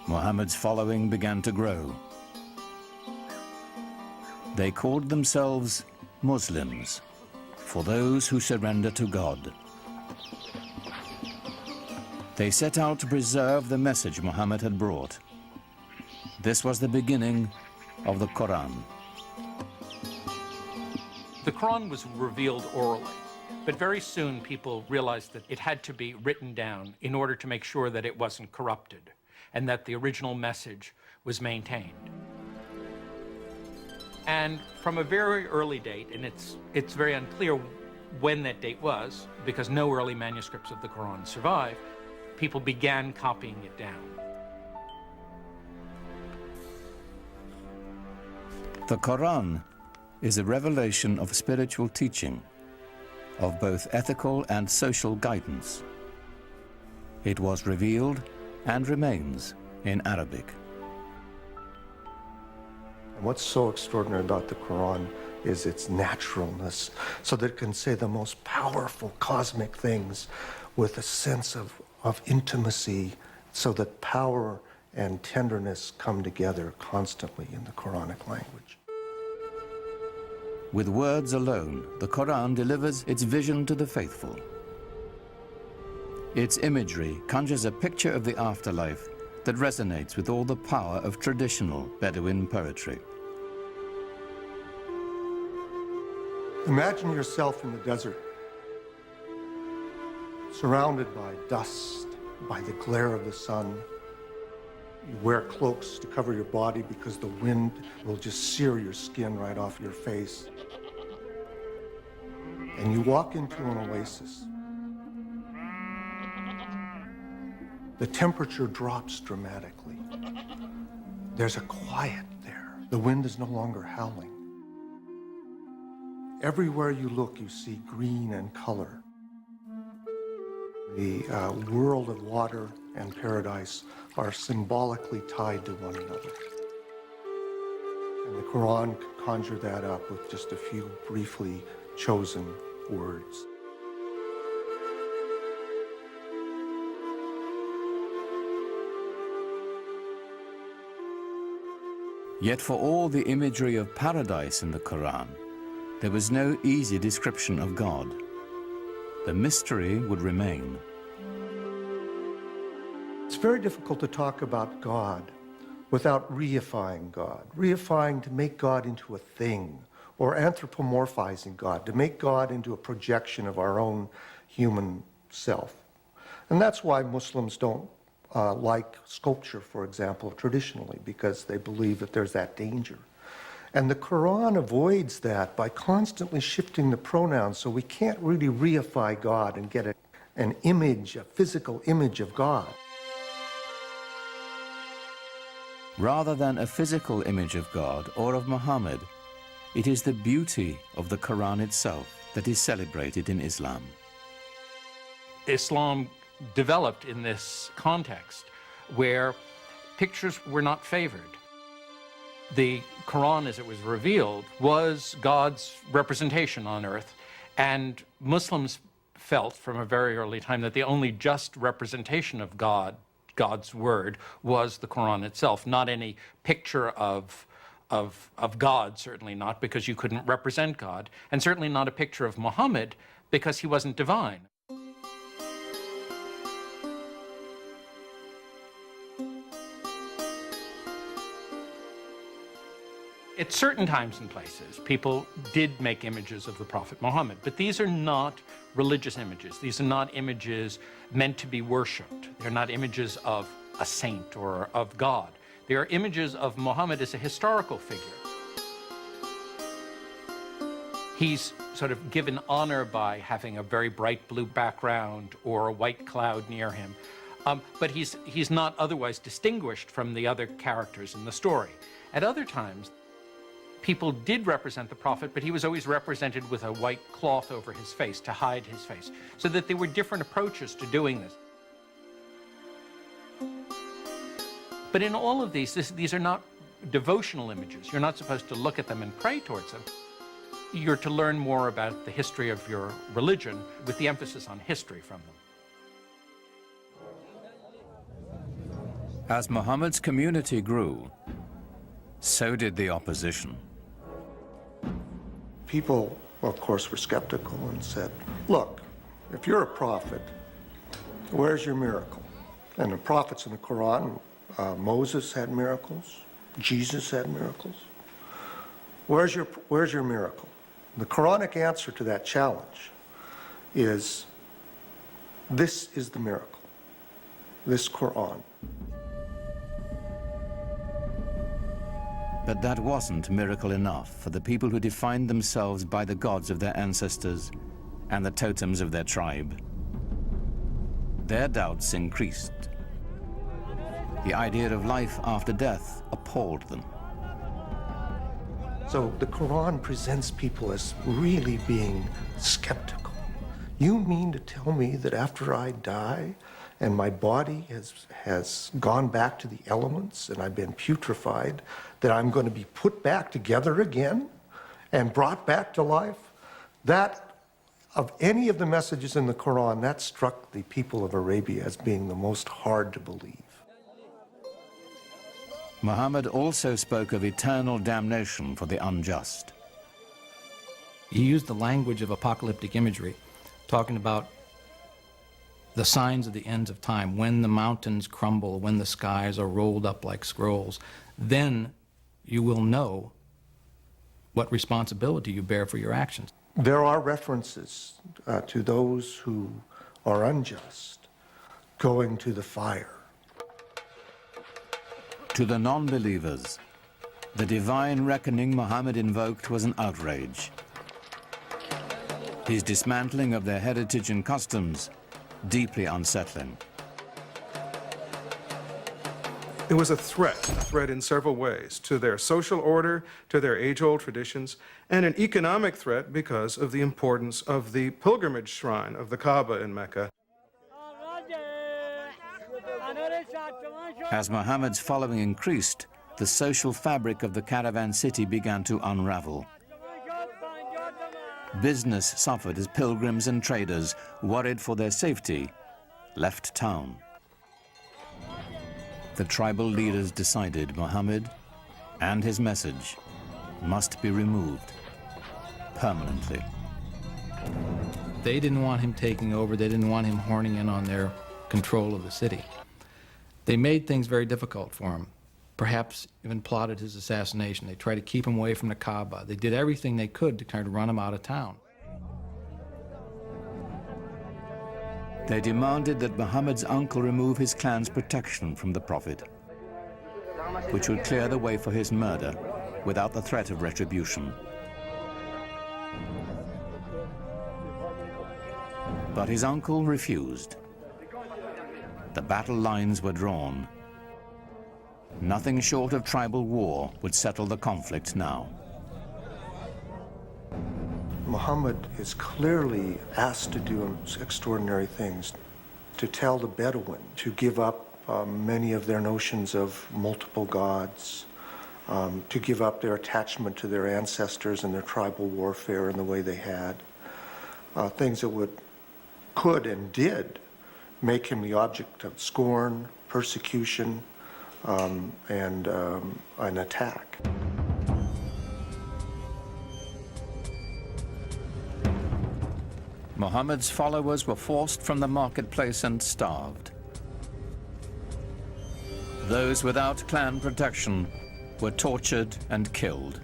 Muhammad's following began to grow. They called themselves Muslims, for those who surrender to God. They set out to preserve the message Muhammad had brought. This was the beginning of the Quran. The Quran was revealed orally, but very soon people realized that it had to be written down in order to make sure that it wasn't corrupted and that the original message was maintained. And from a very early date, and it's very unclear when that date was, because no early manuscripts of the Quran survive, people began copying it down. The Quran is a revelation of spiritual teaching, of both ethical and social guidance. It was revealed and remains in Arabic. What's so extraordinary about the Quran is its naturalness, so that it can say the most powerful cosmic things with a sense of intimacy, so that power and tenderness come together constantly in the Quranic language. With words alone, the Quran delivers its vision to the faithful. Its imagery conjures a picture of the afterlife that resonates with all the power of traditional Bedouin poetry. Imagine yourself in the desert, surrounded by dust, by the glare of the sun. You wear cloaks to cover your body because the wind will just sear your skin right off your face. And you walk into an oasis. The temperature drops dramatically. There's a quiet there. The wind is no longer howling. Everywhere you look, you see green and color. The world of water and paradise are symbolically tied to one another. And the Quran can conjure that up with just a few briefly chosen words. Yet for all the imagery of paradise in the Quran, there was no easy description of God. The mystery would remain. It's very difficult to talk about God without reifying God. Reifying to make God into a thing, or anthropomorphizing God, to make God into a projection of our own human self. And that's why Muslims don't like sculpture, for example, traditionally, because they believe that there's that danger. And the Quran avoids that by constantly shifting the pronouns, so we can't really reify God and get an image, a physical image of God. Rather than a physical image of God or of Muhammad, it is the beauty of the Quran itself that is celebrated in Islam. Islam developed in this context where pictures were not favored. The Quran, as it was revealed, was God's representation on earth, and Muslims felt from a very early time that the only just representation of God's word, was the Quran itself, not any picture of God, certainly not, because you couldn't represent God, and certainly not a picture of Muhammad, because he wasn't divine. At certain times and places, people did make images of the Prophet Muhammad, but these are not religious images. These are not images meant to be worshipped. They're not images of a saint or of God. They are images of Muhammad as a historical figure. He's sort of given honor by having a very bright blue background or a white cloud near him, but he's not otherwise distinguished from the other characters in the story. At other times, people did represent the Prophet, but he was always represented with a white cloth over his face to hide his face, so that there were different approaches to doing this. But in all of these are not devotional images. You're not supposed to look at them and pray towards them. You're to learn more about the history of your religion, with the emphasis on history from them. As Muhammad's community grew, so did the opposition. People, of course, were skeptical and said, look, if you're a prophet, where's your miracle? And the prophets in the Quran, Moses had miracles, Jesus had miracles. Where's your miracle? The Quranic answer to that challenge is, this is the miracle, this Quran. But that wasn't miracle enough for the people who defined themselves by the gods of their ancestors and the totems of their tribe. Their doubts increased. The idea of life after death appalled them. So the Quran presents people as really being skeptical. You mean to tell me that after I die and my body has gone back to the elements and I've been putrefied, that I'm going to be put back together again and brought back to life? That, of any of the messages in the Quran, that struck the people of Arabia as being the most hard to believe. Muhammad also spoke of eternal damnation for the unjust. He used the language of apocalyptic imagery, talking about the signs of the ends of time, when the mountains crumble, when the skies are rolled up like scrolls, then you will know what responsibility you bear for your actions. There are references to those who are unjust going to the fire. To the non-believers, the divine reckoning Muhammad invoked was an outrage. His dismantling of their heritage and customs, deeply unsettling. It was a threat in several ways, to their social order, to their age-old traditions, and an economic threat because of the importance of the pilgrimage shrine of the Kaaba in Mecca. As Muhammad's following increased, the social fabric of the caravan city began to unravel. Business suffered as pilgrims and traders, worried for their safety, left town. The tribal leaders decided Muhammad and his message must be removed permanently. They didn't want him taking over. They didn't want him horning in on their control of the city. They made things very difficult for him, perhaps even plotted his assassination. They tried to keep him away from the Kaaba. They did everything they could to try to run him out of town. They demanded that Muhammad's uncle remove his clan's protection from the Prophet, which would clear the way for his murder without the threat of retribution. But his uncle refused. The battle lines were drawn. Nothing short of tribal war would settle the conflict now. Muhammad is clearly asked to do extraordinary things, to tell the Bedouin to give up many of their notions of multiple gods, to give up their attachment to their ancestors and their tribal warfare in the way they had, things that could and did make him the object of scorn, persecution, and an attack. Muhammad's followers were forced from the marketplace and starved. Those without clan protection were tortured and killed.